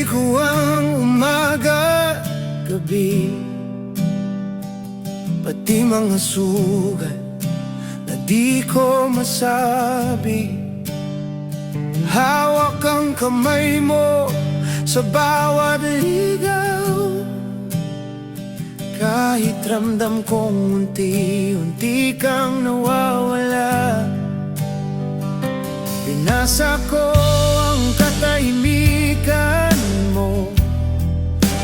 Binigay ko ang umaga, gabi, pati mga sugat na di ko masabi. Hawak ang kamay mo sa bawat ligaw, kahit ramdam kong unti-unti kang nawawala. Pinasa ko ang katahimikan mo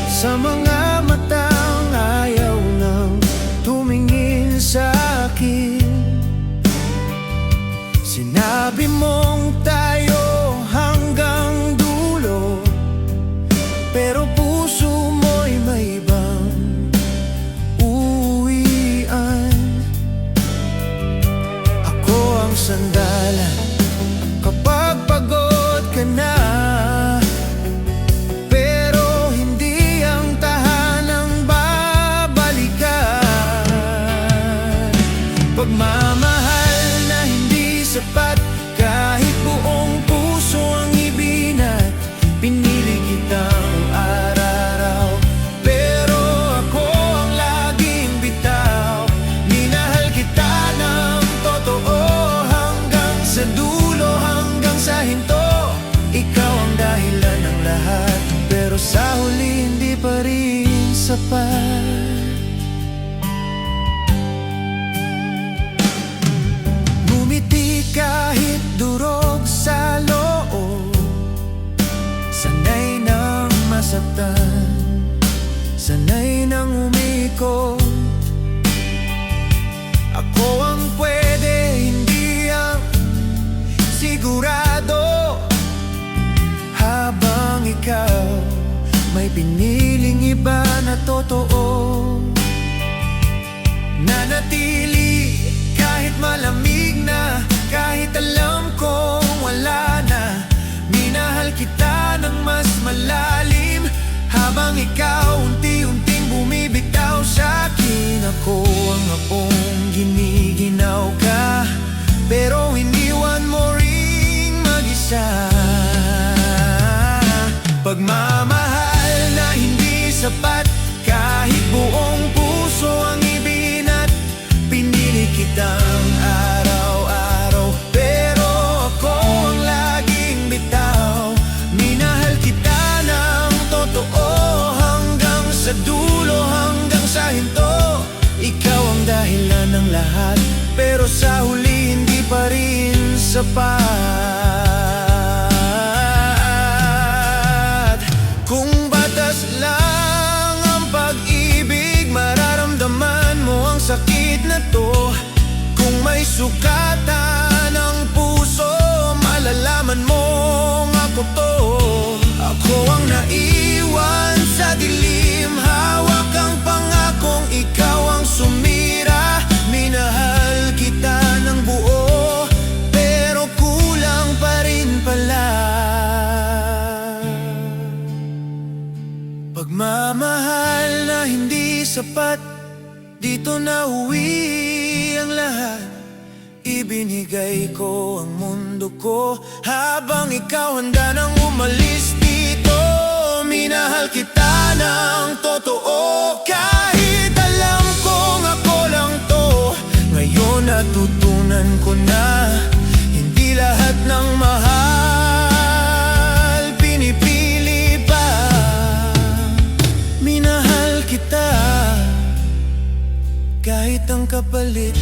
sa mga matang ayaw nang tumingin sa akin. Sinabi mong tayo hanggang dulo, pero puso mo'y may ibang uwian. Ako ang sandalan kapag pagod ka na, pero hindi ang tahanang babalikan. Pagmamahal na hindi sapat, kahit buong puso ang ibinat. Pinili kitang araw-araw, pero ako ang laging bitaw. Minahal kita ng totoo hanggang sa dulo, hanggang sa hinto. Ikaw ang dahilan ng lahat, pero sa huli hindi pa rin sapat. Ngumiti kahit durog sa loob, sanay nang masaktan, sanay nang umikot. Ako ang pwede, hindi ang sigurado, habang ikaw may piniling iba na totoo. Nanatili kahit malamig na, kahit alam kong wala na. Minahal kita ng mas malalim, habang ikaw unti-unting bumibitaw sa akin. Ako ang apong giniginaw ka, pero iniwan mo ring mag-isa. Pagmamahal na hindi sapat, kahit buong puso ang ibinat. Pinili kitang araw-araw, pero ako ang laging bitaw. Minahal kita ng totoo hanggang sa dulo, hanggang sa hinto. Ikaw ang dahilan ng lahat, pero sa huli hindi pa rin sapat. Kung batas lang ang pag-ibig, mararamdaman mo ang sakit na to. Kung may sukatan ang puso, malalaman mong ako to. Ako ang naiwan sa dilim, hawak ang pangakong ikaw ang sumira. Minahal kita ng buo, pero kulang pa rin pala. Pagmamahal na hindi sapat, dito na uwi ang lahat. Ibinigay ko ang mundo ko, habang ikaw handa nang umalis dito. Minahal kita ng totoo, kahit alam kong ako lang to. Ngayon natutunan ko na, hindi lahat ng mahal pinipili pa. Minahal kita kahit ang kapalit